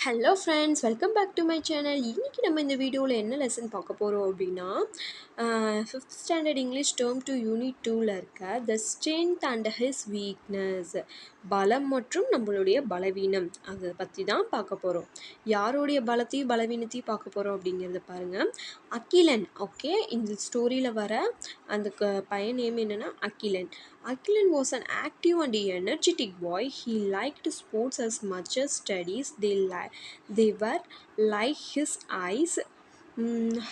Hello friends, welcome back to my channel. இன்றைக்கி நம்ம இந்த வீடியோவில் என்ன லெசன் பார்க்க போகிறோம் அப்படின்னா, fifth standard English term two unit 2ல் இருக்க the strength and his weakness, பலம் மற்றும் நம்மளுடைய பலவீனம், அதை பற்றி தான் பார்க்க போகிறோம். யாருடைய பலத்தையும் பலவீனத்தையும் பார்க்க போகிறோம் அப்படிங்கிறத பாருங்கள். அகிலன், ஓகே, இந்த ஸ்டோரியில் வர அந்த பையன் நேம் என்னென்னா Akilan. Akilan was an active and energetic boy. He liked sports as much as studies. They were like his eyes.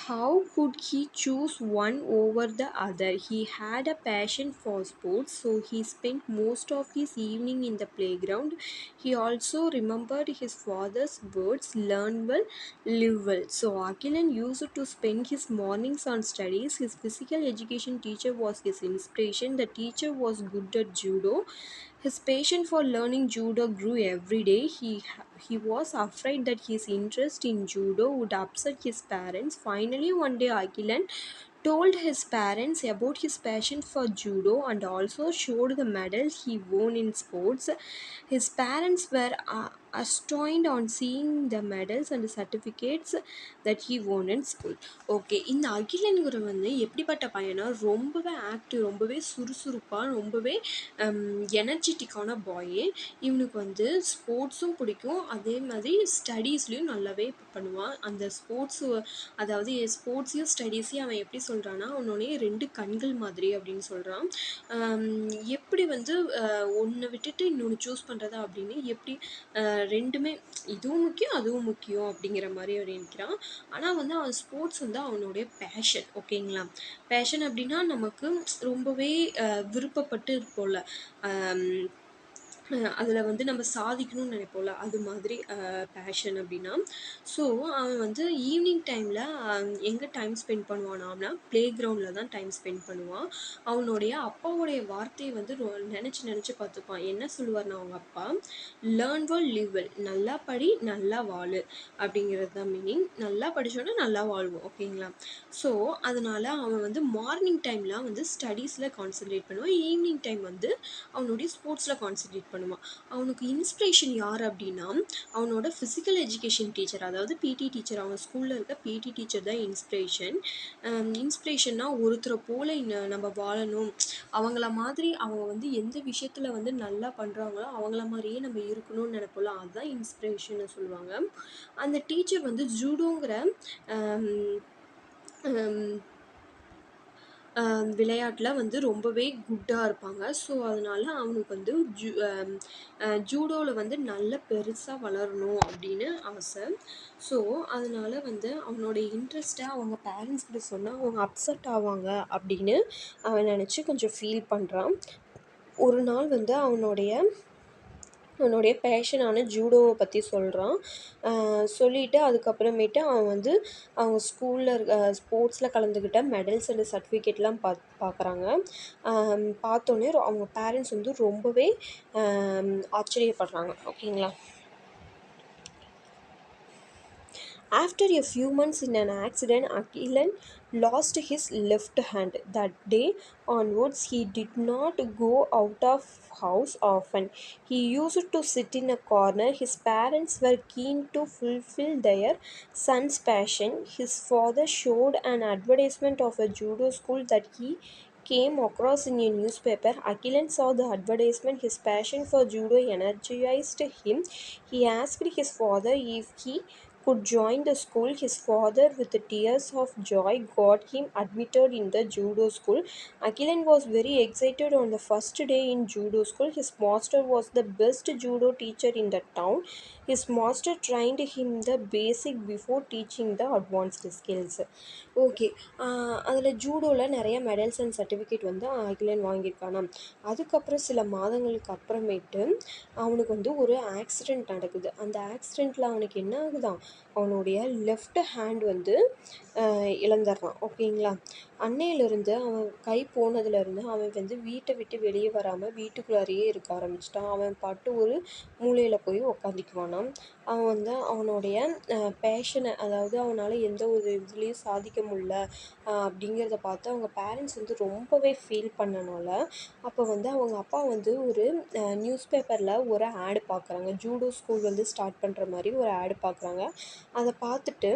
How could he choose one over the other? He had a passion for sports, so he spent most of his evening in the playground. He also remembered his father's words, learn well, live well. So Akilan used to spend his mornings on studies. His physical education teacher was his inspiration. The teacher was good at judo. His passion for learning judo grew every day. He was afraid that his interest in judo would upset his parents. Finally, one day Akilan told his parents about his passion for judo and also showed the medals he won in sports. His parents were astonished on seeing the medals and certificates that he won in school. Okay, இந்த அகிலன்கிற வந்து எப்படிப்பட்ட பையனா, ரொம்பவே active, ரொம்பவே சுறுசுறுப்பாக, ரொம்பவே எனர்ஜெட்டிக்கான பாய். இவனுக்கு வந்து ஸ்போர்ட்ஸும் பிடிக்கும், அதே மாதிரி ஸ்டடீஸ்லேயும் நல்லாவே பண்ணுவான். அந்த அதாவது ஸ்போர்ட்ஸையும் ஸ்டடீஸையும் அவன் எப்படி சொல்கிறான்னா, அவனுடைய 2 கண்கள் மாதிரி அப்படின்னு சொல்கிறான். எப்படி வந்து ஒன்றை விட்டுட்டு இன்னொன்று சூஸ் பண்ணுறதா அப்படின்னு, எப்படி 2மே இதுவும் முக்கியம் அதுவும் முக்கியம் அப்படிங்கிற மாதிரி அவர் நினைக்கிறான். ஆனால் வந்து அவன் ஸ்போர்ட்ஸ் வந்து அவனுடைய பேஷன். ஓகேங்களா, பேஷன் அப்படின்னா நமக்கு ரொம்பவே விருப்பப்பட்டு இருப்போம்ல, அதில் வந்து நம்ம சாதிக்கணும்னு நினைப்போம்ல, அது மாதிரி பேஷன் அப்படின்னா. ஸோ அவன் வந்து ஈவினிங் டைமில் எங்கே டைம் ஸ்பெண்ட் பண்ணுவானாம்னா, ப்ளே கிரவுண்டில் தான் டைம் ஸ்பெண்ட் பண்ணுவான். அவனுடைய அப்பாவுடைய வார்த்தையை வந்து நினச்சி பார்த்துப்பான். என்ன சொல்லுவார்னா அவங்க அப்பா, லேர்ன் வெல் லிவ் வெல், நல்லா படி நல்லா வாழு அப்படிங்கிறது தான் மீனிங். நல்லா படித்தோன்னா நல்லா வாழ்வோம். ஓகேங்களா, ஸோ அதனால் அவன் வந்து மார்னிங் டைம்லாம் வந்து ஸ்டடீஸில் கான்சன்ட்ரேட் பண்ணுவான், ஈவினிங் டைம் வந்து அவனுடைய ஸ்போர்ட்ஸில் கான்சன்ட்ரேட் பண்ணுவான். அவனுக்கு இன்ஸ்பிரேஷன் யார் அப்படின்னா, அவனோட ஃபிசிக்கல் எஜுகேஷன் டீச்சர், அதாவது பிடி டீச்சர். அவன் ஸ்கூலில் இருக்க பிடி டீச்சர் தான் இன்ஸ்பிரேஷன்னா ஒருத்தரை போல் நம்ம வாழணும், அவங்கள மாதிரி அவங்க வந்து எந்த விஷயத்தில் வந்து நல்லா பண்ணுறாங்களோ அவங்கள மாதிரியே நம்ம இருக்கணும்னு நினைப்போம்ல, அதுதான் இன்ஸ்பிரேஷன்னு சொல்லுவாங்க. அந்த டீச்சர் வந்து ஜூடோங்கிற விளையாட்டில் வந்து ரொம்பவே குட்டாக இருப்பாங்க. ஸோ அதனால் அவனுக்கு வந்து ஜூடோவில் வந்து நல்ல பெருசாக வளரணும் அப்படின்னு ஆசை. ஸோ அதனால் வந்து அவனோடைய இன்ட்ரெஸ்ட்டை அவங்க பேரண்ட்ஸ் கிட்ட சொன்னால் அவங்க அப்செட் ஆவாங்க அப்படின்னு அவன் நினச்சி கொஞ்சம் ஃபீல் பண்ணுறான். ஒரு நாள் வந்து அவனுடைய பேஷனான ஜூடோவை பற்றி சொல்கிறான். சொல்லிவிட்டு அதுக்கப்புறமேட்டு அவன் வந்து அவங்க ஸ்கூலில் இருக்க ஸ்போர்ட்ஸில் கலந்துக்கிட்ட மெடல்ஸ் அண்ட் சர்டிஃபிகேட்லாம் பார்க்குறாங்க. பார்த்தோன்னே அவங்க பேரண்ட்ஸ் வந்து ரொம்பவே ஆச்சரியப்படுறாங்க. ஓகேங்களா, after a few months in an accident, Akilan lost his left hand. That day onwards, he did not go out of house often. He used to sit in a corner. His parents were keen to fulfill their son's passion. His father showed an advertisement of a judo school that he came across in a newspaper. Akilan saw the advertisement. His passion for judo energized him. He asked his father if he could join the school. His father, with tears of joy, got him admitted in the judo school. Akilan was very excited on the first day in judo school. His master was the best judo teacher in the town. His master trained him the basic before teaching the advanced skills. Okay, அதில் ஜூடோவில் நிறைய medals and certificate வந்து அகிலன் வாங்கியிருக்கானா. அதுக்கப்புறம் சில மாதங்களுக்கு அப்புறமேட்டு அவனுக்கு வந்து ஒரு ஆக்சிடெண்ட் நடக்குது. அந்த ஆக்சிடெண்ட்டில் அவனுக்கு என்ன ஆகுதான், அவனுடைய லெஃப்ட் ஹேண்ட் வந்து இழந்துடுறான். ஓகேங்களா? அன்னையிலேருந்து அவன் கை போனதுலேருந்து அவன் வந்து வீட்டை விட்டு வெளியே வராமல் வீட்டுக்குள்ளாரையே இருக்க ஆரம்பிச்சிட்டான். அவன் பாட்டு ஒரு மூலையில் போய் உக்காந்திக்குவானாம். அவன் வந்து அவனுடைய பேஷனை, அதாவது அவனால் எந்த ஒரு இதுலேயும் சாதிக்க முடியல அப்படிங்கிறத பார்த்து அவங்க பேரண்ட்ஸ் வந்து ரொம்பவே ஃபீல் பண்ணனால, அப்போ வந்து அவங்க அப்பா வந்து ஒரு நியூஸ் பேப்பரில் ஒரு ஆடு பார்க்குறாங்க. ஜூடோ ஸ்கூல் வந்து ஸ்டார்ட் பண்ணுற மாதிரி ஒரு ஆடு பார்க்குறாங்க. அதை பார்த்துட்டு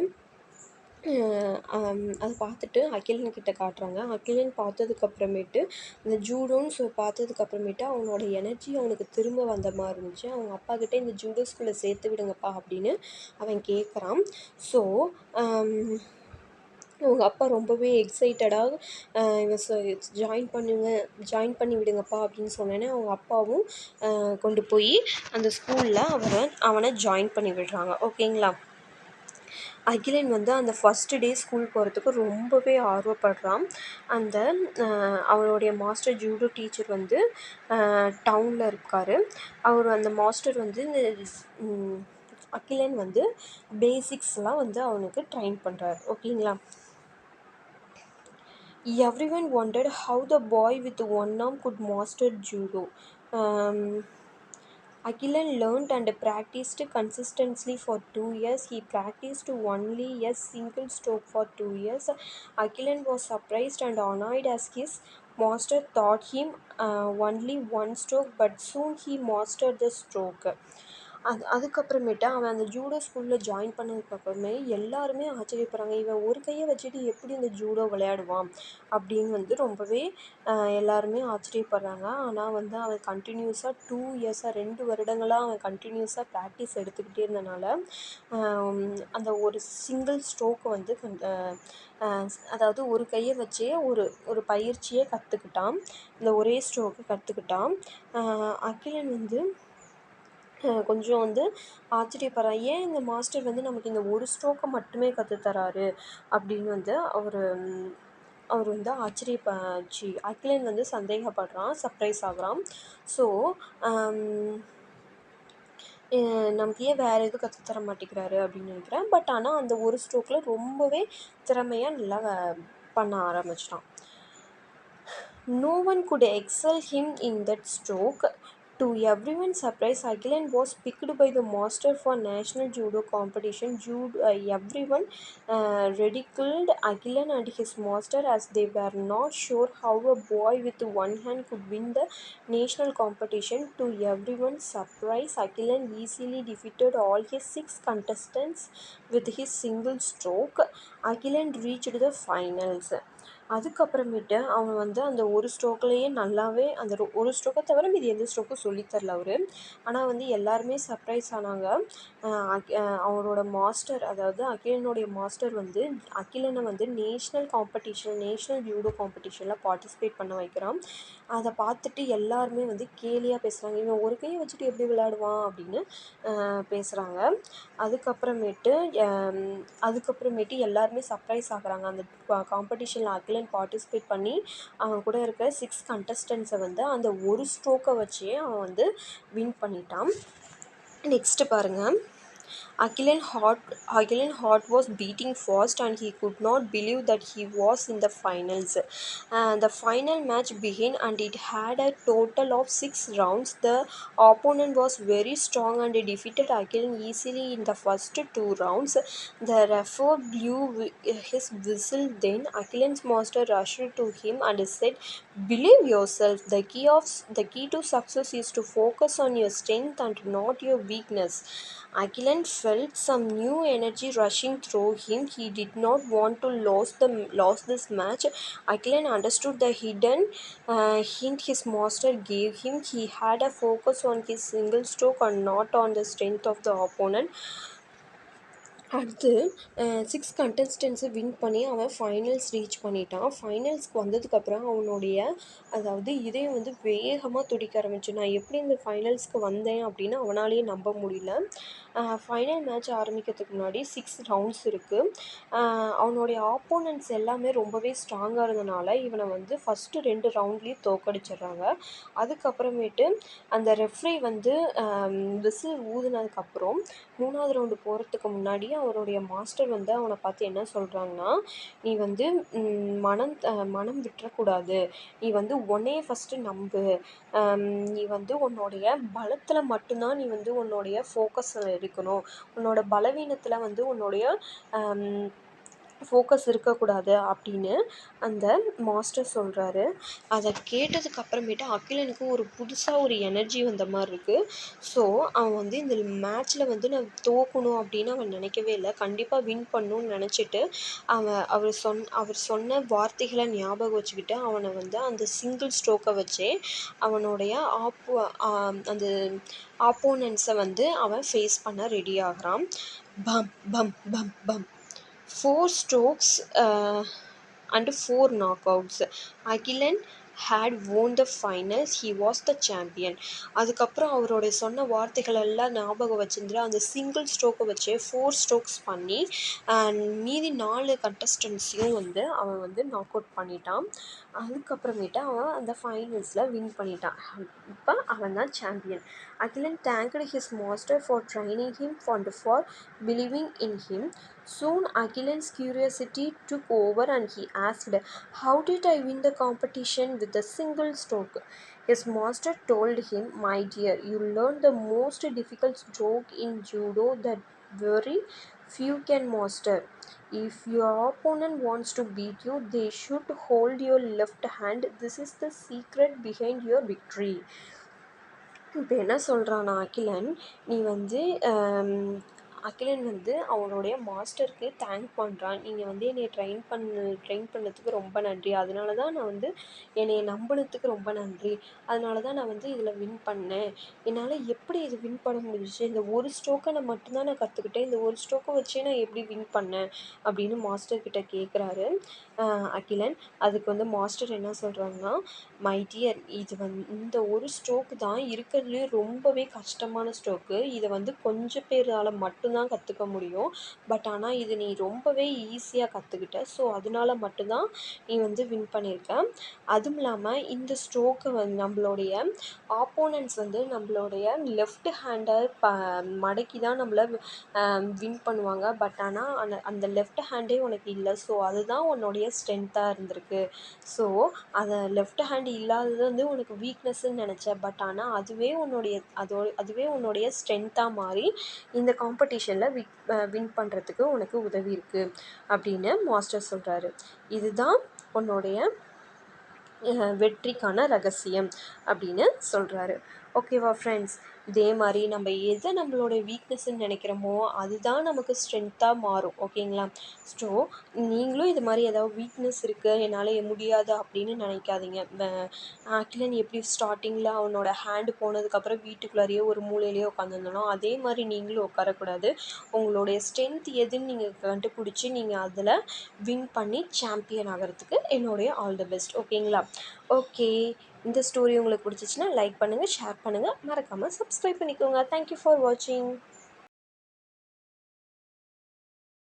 அகிலன் கிட்ட காட்டுறாங்க. அகிலன் பார்த்ததுக்கப்புறமேட்டு இந்த ஜூடோன்னு பார்த்ததுக்கப்புறமேட்டு அவனோட எனர்ஜி அவனுக்கு திரும்ப வந்த மாதிரி இருந்துச்சு. அவங்க அப்பா கிட்ட இந்த ஜூடோ ஸ்கூலில் சேர்த்து விடுங்கப்பா அப்படின்னு அவன் கேட்குறான். ஸோ அவங்க அப்பா ரொம்பவே எக்ஸைட்டடாக இவன் ஜாயின் பண்ணி விடுங்கப்பா அப்படின்னு சொன்னோன்னே அவங்க அப்பாவும் கொண்டு போய் அந்த ஸ்கூலில் அவனை ஜாயின் பண்ணி விடுறாங்க. ஓகேங்களா? அகிலன் வந்து அந்த ஃபஸ்ட்டு டே ஸ்கூல் போகிறதுக்கு ரொம்பவே ஆர்வப்படுறான். அந்த அவனுடைய மாஸ்டர் ஜூடோ டீச்சர் வந்து டவுனில் இருக்கார். அந்த மாஸ்டர் வந்து அகிலன் வந்து பேசிக்ஸ்லாம் வந்து அவனுக்கு ட்ரைன் பண்ணுறாரு. ஓகேங்களா? Everyone wondered how the boy with one arm could master judo. Agilan learned and practiced consistently for 2 years. He practiced only a single stroke for 2 years. Agilan was surprised and annoyed as his master taught him only one stroke, but soon he mastered the stroke. அதுக்கப்புறமேட்டு அவன் அந்த judo ஸ்கூலில் join பண்ணதுக்கப்புறமே எல்லாருமே ஆச்சரியப்படுறாங்க. இவன் ஒரு கையை வச்சுட்டு எப்படி இந்த ஜூடோ விளையாடுவான் அப்படின்னு வந்து ரொம்பவே எல்லாருமே ஆச்சரியப்படுறாங்க. ஆனால் வந்து அவன் கண்டினியூஸாக 2 இயர்ஸாக 2 வருடங்களாக அவன் கண்டினியூஸாக ப்ராக்டிஸ் எடுத்துக்கிட்டே இருந்தனால அந்த ஒரு சிங்கிள் ஸ்ட்ரோக்கை வந்து அதாவது ஒரு கையை வச்சே ஒரு பயிற்சியை கற்றுக்கிட்டான். இந்த ஒரே ஸ்ட்ரோக்கை கற்றுக்கிட்டான். அகிலன் வந்து கொஞ்சம் வந்து ஆச்சரியப்படுறான். ஏன் இந்த மாஸ்டர் வந்து நமக்கு இந்த ஒரு ஸ்ட்ரோக்கை மட்டுமே கற்றுத்தராரு அப்படின்னு வந்து அவர் வந்து அகிலன் வந்து சந்தேகப்படுறான், சர்ப்ரைஸ் ஆகுறான். ஸோ நமக்கு ஏன் வேறு எதுவும் கற்றுத்தர மாட்டேங்கிறாரு அப்படின்னு நினைக்கிறேன். பட் ஆனால் அந்த ஒரு ஸ்ட்ரோக்கில் ரொம்பவே திறமையாக நல்லா பண்ண ஆரம்பிச்சிட்டான். No one could excel him in that stroke. To everyone's surprise, Agilan was picked by the master for national judo competition. Everyone ridiculed Agilan and his master as they were not sure how a boy with one hand could win the national competition. To everyone's surprise, Agilan easily defeated all his 6 contestants with his single stroke. Agilan reached the finals. அதுக்கப்புறமேட்டு அவன் வந்து அந்த ஒரு ஸ்ட்ரோக்லேயே நல்லாவே அந்த ஒரு ஸ்ட்ரோக்கை தவிர மீதி எந்த ஸ்ட்ரோக்கும் சொல்லித்தரல அவர். ஆனால் வந்து எல்லாருமே சர்ப்ரைஸ் ஆனாங்க. அவரோட மாஸ்டர், அதாவது அகிலனுடைய மாஸ்டர் வந்து அகிலனை வந்து நேஷ்னல் ஜூடோ காம்படிஷனில் பார்ட்டிசிபேட் பண்ண வைக்கிறான். அதை பார்த்துட்டு எல்லாருமே வந்து கேலியாக பேசுகிறாங்க. இவன் ஒரு கையை வச்சுட்டு எப்படி விளையாடுவான் அப்படின்னு பேசுகிறாங்க. அதுக்கப்புறமேட்டு எல்லாருமே சர்ப்ரைஸ் ஆகுறாங்க. அந்த காம்படிஷனில் அகிலன் பார்ட்டிசிபேட் பண்ணி அவன் கூட இருக்கிற 6 கண்டஸ்டன்ஸை வந்து அந்த ஒரு ஸ்ட்ரோக்கை வச்சே அவன் வந்து வின் பண்ணிட்டான். நெக்ஸ்ட்டு பாருங்கள். Agilan heart was beating fast and he could not believe that he was in the finals. The final match began and it had a total of 6 rounds. The opponent was very strong and defeated Agilan easily in the first 2 rounds. The referee blew his whistle. Then Agilan's master rushed to him and said, "Believe yourself. The key to success is to focus on your strength and not your weakness." Agilan felt some new energy rushing through him. He did not want to lose this match. Agilan understood the hidden hint his master gave him. He had a focus on his single stroke and not on the strength of the opponent. அடுத்து 6 கண்டஸ்டன்ஸை win பண்ணி அவன் finals reach பண்ணிட்டான். ஃபைனல்ஸ்க்கு வந்ததுக்கப்புறம் அவனுடைய இதயம் வந்து வேகமாக துடிக்க ஆரம்பிச்சு. நான் எப்படி இந்த ஃபைனல்ஸ்க்கு வந்தேன் அப்படின்னு அவனாலேயே நம்ப முடியல. ஃபைனல் மேட்ச் ஆரம்பிக்கிறதுக்கு முன்னாடி 6 ரவுண்ட்ஸ் இருக்குது. அவனுடைய ஆப்போனன்ட்ஸ் எல்லாமே ரொம்பவே ஸ்ட்ராங்காக இருந்தனால இவனை வந்து ஃபஸ்ட்டு 2 ரவுண்ட்லேயே தோக்கடிச்சிடுறாங்க. அதுக்கப்புறமேட்டு அந்த ரெஃப்ரி வந்து விசில் ஊதுனதுக்கப்புறம் 3வது ரவுண்டு போகிறதுக்கு முன்னாடியே அவருடைய மாஸ்டர் வந்து அவனை பார்த்து என்ன சொல்கிறாங்கன்னா, நீ வந்து மனம் விட்டுறக்கூடாது. நீ வந்து உன்னைய ஃபஸ்ட்டு நம்பு. அம் நீ வந்து உன்னுடைய பலத்தில் மட்டும்தான் நீ வந்து உன்னுடைய ஃபோக்கஸில் இருக்கணும். உன்னோட பலவீனத்தில் வந்து உன்னுடைய அம் ஃபோக்கஸ் இருக்கக்கூடாது அப்படின்னு அந்த மாஸ்டர் சொல்கிறாரு. அதை கேட்டதுக்கு அப்புறமேட்டு அகிலனுக்கு ஒரு புதுசாக ஒரு எனர்ஜி வந்த மாதிரி இருக்குது. ஸோ அவன் வந்து இந்த மேட்ச்சில் வந்து நான் தோக்கணும் அப்படின்னு அவன் நினைக்கவே இல்லை. கண்டிப்பாக வின் பண்ணணும்னு நினச்சிட்டு அவர் சொன்ன வார்த்தைகளை ஞாபகம் வச்சுக்கிட்டு அவனை வந்து அந்த சிங்கிள் ஸ்ட்ரோக்கை வச்சே அவனுடைய அந்த ஆப்போனன்ட்ஸை வந்து அவன் ஃபேஸ் பண்ண ரெடி ஆகுறான். பம் பம் பம் பம் 4 strokes and 4 knockouts. Agilan had won the finals. He was the champion. அதுக்கப்புறம் அவரோட சொன்ன வார்த்தைகள் எல்லாம் ஞாபகம் வச்சிருந்து அந்த சிங்கிள் ஸ்ட்ரோக்கை வச்சு 4 ஸ்ட்ரோக்ஸ் பண்ணி மீதி 4 கண்டஸ்டன்ஸையும் வந்து அவன் வந்து நாக் அவுட் பண்ணிட்டான். அதுக்கப்புறமேட்டு அவன் அந்த ஃபைனல்ஸில் வின் பண்ணிட்டான். இப்போ அவன் தான் champion. Agilan thanked his master for training him and for believing in him. Soon Agilan's curiosity took over and he asked, "How did I win the competition with a single stroke?" His master told him, "My dear, you learned the most difficult stroke in judo that very few can master. If your opponent wants to beat you, they should hold your left hand. This is the secret behind your victory." இப்போ என்ன சொல்கிறான்னா நீ வந்து அகிலன் வந்து அவனுடைய மாஸ்டருக்கு thank பண்ணுறான். நீங்கள் வந்து என்னை ட்ரெயின் பண்ணதுக்கு ரொம்ப நன்றி. அதனால தான் நான் வந்து என்னைய நம்பினதுக்கு ரொம்ப நன்றி. அதனால தான் நான் வந்து இதில் வின் பண்ணேன். என்னால் எப்படி இது வின் பண்ண முடிஞ்சிச்சு? இந்த ஒரு ஸ்ட்ரோக்கை நான் மட்டும்தான் நான் கற்றுக்கிட்டேன். இந்த ஒரு ஸ்ட்ரோக்கை வச்சே நான் எப்படி வின் பண்ணேன் அப்படின்னு மாஸ்டர்கிட்ட கேட்குறாரு அகிலன். அதுக்கு வந்து மாஸ்டர் என்ன சொல்கிறாங்கன்னா, மை டியர், இது இந்த ஒரு ஸ்ட்ரோக்கு தான் இருக்கிறதுலே ரொம்பவே கஷ்டமான ஸ்ட்ரோக்கு. இதை வந்து கொஞ்சம் பேரால் மட்டும்தான் கற்றுக்க முடியும். பட் ஆனால் இது நீ ரொம்பவே ஈஸியாக கற்றுக்கிட்ட. ஸோ அதனால மட்டும்தான் நீ வந்து வின் பண்ணியிருக்க. அதுவும் இல்லாமல் இந்த ஸ்ட்ரோக்கை வந்து நம்மளுடைய ஆப்போனன்ட்ஸ் வந்து நம்மளுடைய லெஃப்ட் ஹேண்டை மடக்கி தான் நம்மளை வின் பண்ணுவாங்க. பட் ஆனால் அந்த லெஃப்ட் ஹேண்டே உனக்கு இல்லை. ஸோ அதுதான் உன்னுடைய ஸ்ட்ரென்த்தாக இருந்திருக்கு. ஸோ அதை லெஃப்ட் ஹேண்ட் இல்லாதது வந்து உனக்கு வீக்னஸ்ன்னு நினச்ச. பட் ஆனால் அதுவே உன்னுடைய ஸ்ட்ரென்த்தாக மாறி இந்த காம்படிஷனில் வின் பண்ணுறதுக்கு உனக்கு உதவி இருக்குது அப்படின்னு மாஸ்டர் சொல்கிறாரு. இதுதான் உன்னுடைய வெற்றிக்கான ரகசியம் அப்படின்னு சொல்கிறாரு. ஓகேவா ஃப்ரெண்ட்ஸ்? இதே மாதிரி நம்ம எதை நம்மளோட வீக்னஸ்ன்னு நினைக்கிறோமோ அதுதான் நமக்கு ஸ்ட்ரென்த்தாக மாறும். ஓகேங்களா? ஸோ நீங்களும் இது மாதிரி ஏதாவது வீக்னஸ் இருக்குது, என்னால் முடியாது அப்படின்னு நினைக்காதீங்க. அகிலன் எப்படி ஸ்டார்டிங்கில் அவனோட ஹேண்டு போனதுக்கப்புறம் வீட்டுக்குள்ளாரையே ஒரு மூலையிலேயே உட்காந்துருந்தானோ அதே மாதிரி நீங்களும் உட்காரக்கூடாது. உங்களுடைய ஸ்ட்ரென்த் எதுன்னு நீங்கள் கண்டுபிடிச்சி நீங்கள் அதில் வின் பண்ணி சாம்பியன் ஆகிறதுக்கு என்னுடைய ஆல் தி பெஸ்ட். ஓகேங்களா? ஓகே, இந்த ஸ்டோரி உங்களுக்கு பிடிச்சிச்சின்னா லைக் பண்ணுங்கள், ஷேர் பண்ணுங்கள், மறக்காமல் சப்ஸ்கிரைப் பண்ணிக்கோங்க. தேங்க்யூ ஃபார் வாட்சிங்.